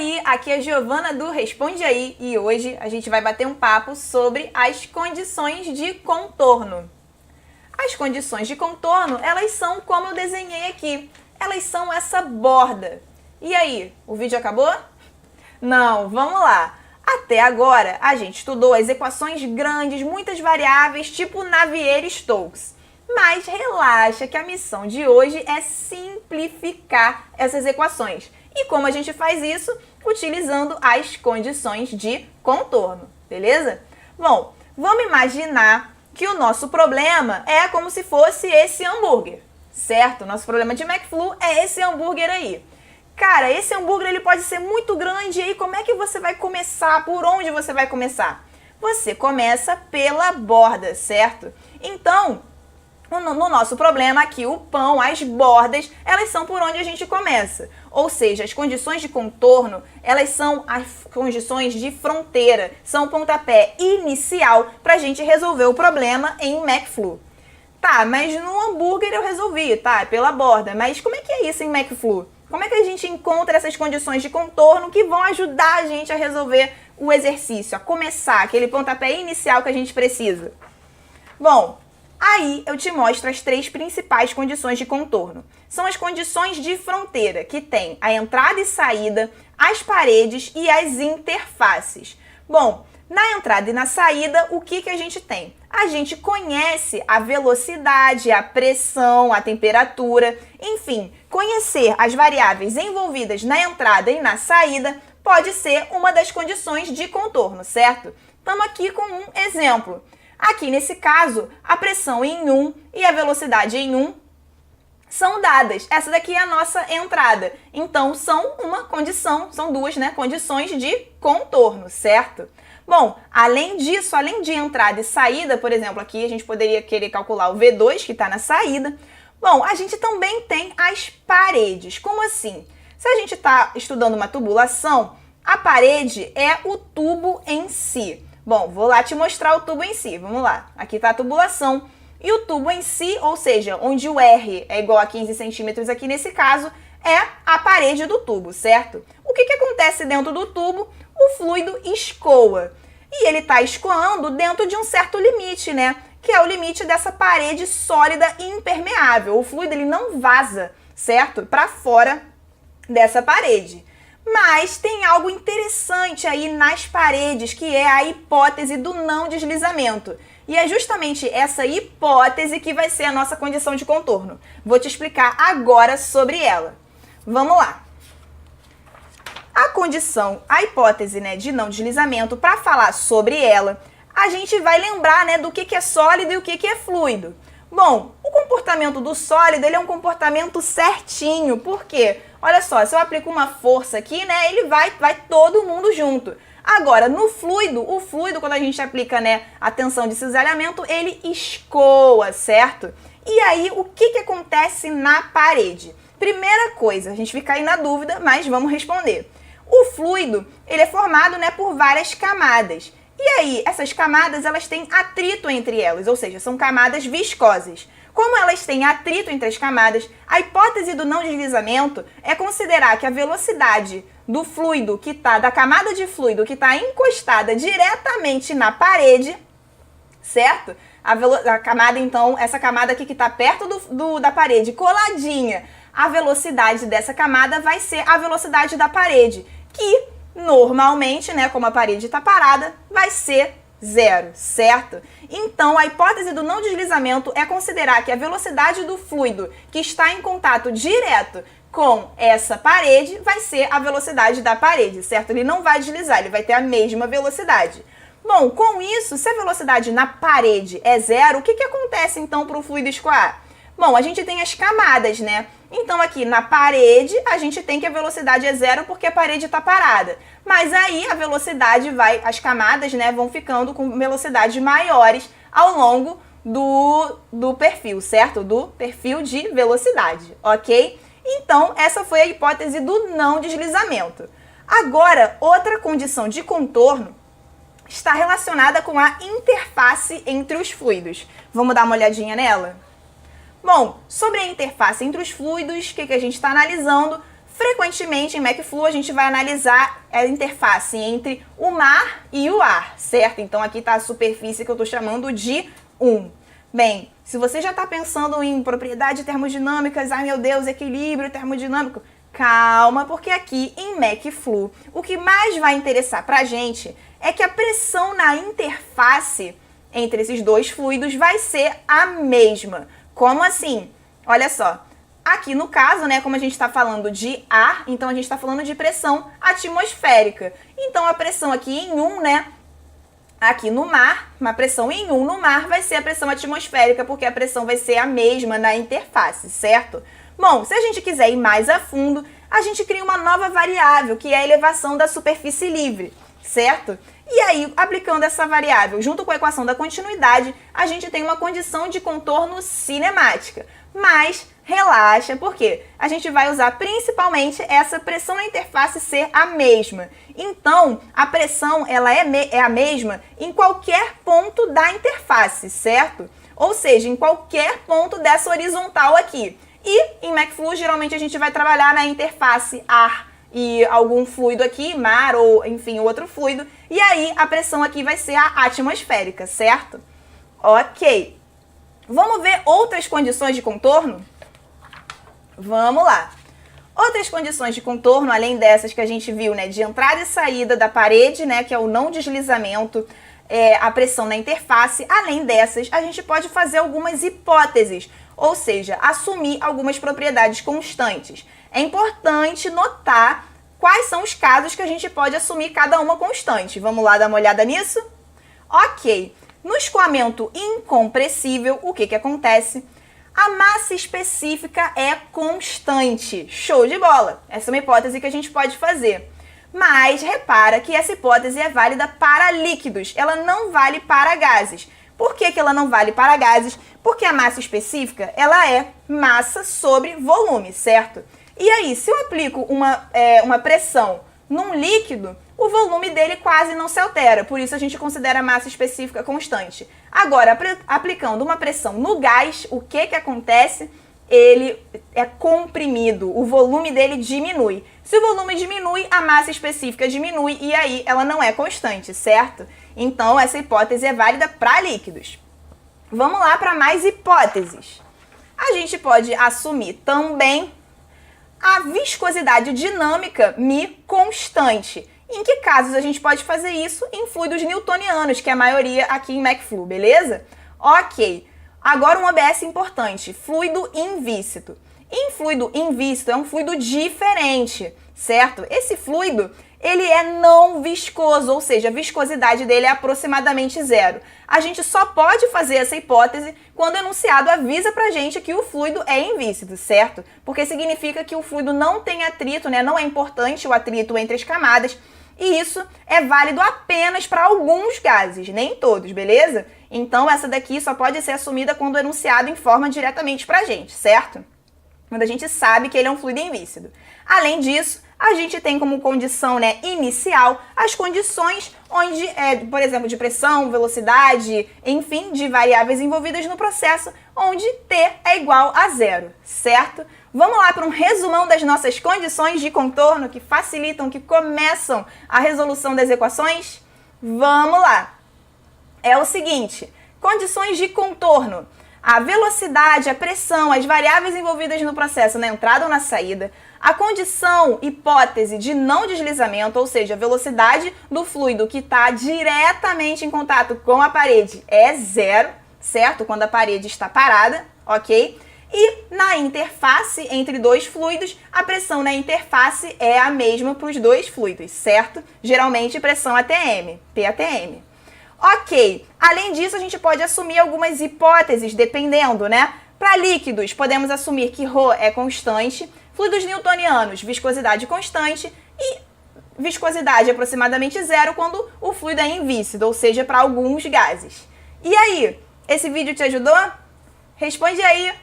aí, aqui é a Giovana do Responde Aí e hoje a gente vai bater um papo sobre as condições de contorno. As condições de contorno, elas são como eu desenhei aqui, elas são essa borda. E aí, o vídeo acabou? Não, vamos lá. Até agora, a gente estudou as equações grandes, muitas variáveis, tipo Navier-Stokes. Mas relaxa que a missão de hoje é simplificar essas equações. E como a gente faz isso? Utilizando as condições de contorno, beleza? Bom, vamos imaginar que o nosso problema é como se fosse esse hambúrguer, certo? Nosso problema de McFlu é esse hambúrguer aí. Cara, esse hambúrguer ele pode ser muito grande, e aí como é que você vai começar? Por onde você vai começar? Você começa pela borda, certo? Então, no nosso problema aqui, o pão, as bordas, elas são por onde a gente começa. Ou seja, as condições de contorno, elas são as condições de fronteira, são o pontapé inicial para a gente resolver o problema em McFlu. Tá, mas no hambúrguer eu resolvi, tá, pela borda, mas como é que é isso em McFlu? Como é que a gente encontra essas condições de contorno que vão ajudar a gente a resolver o exercício, a começar aquele pontapé inicial que a gente precisa? Bom, aí eu te mostro as três principais condições de contorno. São as condições de fronteira, que tem a entrada e saída, as paredes e as interfaces. Bom, na entrada e na saída, o que a gente tem? A gente conhece a velocidade, a pressão, a temperatura, enfim, conhecer as variáveis envolvidas na entrada e na saída pode ser uma das condições de contorno, certo? Estamos aqui com um exemplo. Aqui nesse caso, a pressão em 1 e a velocidade em 1 são dadas. Essa daqui é a nossa entrada. Então, são uma condição, são duas, condições de contorno, certo? Bom, além disso, além de entrada e saída, por exemplo, aqui a gente poderia querer calcular o V2, que está na saída. Bom, a gente também tem as paredes. Como assim? Se a gente está estudando uma tubulação, a parede é o tubo em si. Bom, vou lá te mostrar o tubo em si. Vamos lá. Aqui está a tubulação. E o tubo em si, ou seja, onde o R é igual a 15 centímetros aqui nesse caso, é a parede do tubo, certo? O que acontece dentro do tubo? O fluido escoa. E ele está escoando dentro de um certo limite, que é o limite dessa parede sólida e impermeável. O fluido ele não vaza, certo? Para fora dessa parede. Mas tem algo interessante aí nas paredes, que é a hipótese do não deslizamento. E é justamente essa hipótese que vai ser a nossa condição de contorno. Vou te explicar agora sobre ela. Vamos lá. A hipótese de não deslizamento, para falar sobre ela, a gente vai lembrar do que é sólido e o que é fluido. Bom, o comportamento do sólido ele é um comportamento certinho. Por quê? Olha só, se eu aplico uma força aqui, ele vai todo mundo junto. Agora, no fluido, o fluido, quando a gente aplica a tensão de cisalhamento, ele escoa, certo? E aí, o que acontece na parede? Primeira coisa, a gente fica aí na dúvida, mas vamos responder. O fluido, ele é formado por várias camadas. E aí, essas camadas, elas têm atrito entre elas, ou seja, são camadas viscosas. Como elas têm atrito entre as camadas, a hipótese do não deslizamento é considerar que a velocidade do fluido que está, da camada de fluido que está encostada diretamente na parede, certo? A camada, então, essa camada aqui que está perto da parede, coladinha, a velocidade dessa camada vai ser a velocidade da parede, que normalmente, como a parede está parada, vai ser 0, certo? Então, a hipótese do não deslizamento é considerar que a velocidade do fluido que está em contato direto com essa parede vai ser a velocidade da parede, certo? Ele não vai deslizar, ele vai ter a mesma velocidade. Bom, com isso, se a velocidade na parede é 0, o que acontece então para o fluido escoar? Bom, a gente tem as camadas, Então, aqui na parede, a gente tem que a velocidade é 0 porque a parede está parada. Mas aí a velocidade as camadas, vão ficando com velocidades maiores ao longo do perfil, certo? Do perfil de velocidade, ok? Então, essa foi a hipótese do não deslizamento. Agora, outra condição de contorno está relacionada com a interface entre os fluidos. Vamos dar uma olhadinha nela? Bom, sobre a interface entre os fluidos, o que a gente está analisando? Frequentemente, em McFlu, a gente vai analisar a interface entre o mar e o ar, certo? Então, aqui está a superfície que eu estou chamando de 1. Bem, se você já está pensando em propriedades termodinâmicas, ai meu Deus, equilíbrio termodinâmico, calma, porque aqui em McFlu, o que mais vai interessar para a gente é que a pressão na interface entre esses dois fluidos vai ser a mesma. Como assim? Olha só. Aqui no caso, né, como a gente está falando de ar, então a gente está falando de pressão atmosférica. Então a pressão aqui em 1, né, aqui no mar, uma pressão em 1 no mar vai ser a pressão atmosférica, porque a pressão vai ser a mesma na interface, certo? Bom, se a gente quiser ir mais a fundo, a gente cria uma nova variável, que é a elevação da superfície livre, certo? E aí, aplicando essa variável junto com a equação da continuidade, a gente tem uma condição de contorno cinemática. Mas relaxa, porque a gente vai usar principalmente essa pressão na interface ser a mesma. Então, a pressão ela é a mesma em qualquer ponto da interface, certo? Ou seja, em qualquer ponto dessa horizontal aqui. E em McFlu, geralmente a gente vai trabalhar na interface ar e algum fluido aqui, mar ou, enfim, outro fluido. E aí, a pressão aqui vai ser a atmosférica, certo? Ok. Vamos ver outras condições de contorno? Vamos lá. Outras condições de contorno, além dessas que a gente viu, né, de entrada e saída da parede, né, que é o não deslizamento, a pressão na interface, além dessas, a gente pode fazer algumas hipóteses, ou seja, assumir algumas propriedades constantes. É importante notar quais são os casos que a gente pode assumir cada uma constante. Vamos lá dar uma olhada nisso? Ok. No escoamento incompressível, o que acontece? A massa específica é constante. Show de bola! Essa é uma hipótese que a gente pode fazer. Mas repara que essa hipótese é válida para líquidos, ela não vale para gases. Por que ela não vale para gases? Porque a massa específica ela é massa sobre volume, certo? E aí, se eu aplico uma pressão num líquido, o volume dele quase não se altera, por isso a gente considera a massa específica constante. Agora, aplicando uma pressão no gás, o que acontece? Ele é comprimido, o volume dele diminui. Se o volume diminui, a massa específica diminui e aí ela não é constante, certo? Então, essa hipótese é válida para líquidos. Vamos lá para mais hipóteses. A gente pode assumir também a viscosidade dinâmica μ constante. Em que casos a gente pode fazer isso? Em fluidos newtonianos, que é a maioria aqui em McFlu, beleza? Ok. Agora um OBS importante, fluido invícido. Em fluido invícido é um fluido diferente, certo? Esse fluido, ele é não viscoso, ou seja, a viscosidade dele é aproximadamente zero. A gente só pode fazer essa hipótese quando o enunciado avisa pra gente que o fluido é invícido, certo? Porque significa que o fluido não tem atrito, né? Não é importante o atrito entre as camadas. E isso é válido apenas para alguns gases, nem todos, beleza? Então, essa daqui só pode ser assumida quando o enunciado informa diretamente pra gente, certo? Quando a gente sabe que ele é um fluido invícido. Além disso, a gente tem como condição, né, inicial as condições onde, por exemplo, de pressão, velocidade, enfim, de variáveis envolvidas no processo, onde T é igual a zero, certo? Vamos lá para um resumão das nossas condições de contorno que facilitam, que começam a resolução das equações? Vamos lá! É o seguinte, condições de contorno. A velocidade, a pressão, as variáveis envolvidas no processo na entrada ou na saída, a condição, hipótese de não deslizamento, ou seja, a velocidade do fluido que está diretamente em contato com a parede é zero, certo? Quando a parede está parada, ok? E na interface entre dois fluidos, a pressão na interface é a mesma para os dois fluidos, certo? Geralmente pressão ATM, PATM. Ok, além disso a gente pode assumir algumas hipóteses, dependendo, né? Para líquidos, podemos assumir que ρ é constante, fluidos newtonianos, viscosidade constante e viscosidade aproximadamente zero quando o fluido é invícido, ou seja, para alguns gases. E aí, esse vídeo te ajudou? Responde aí!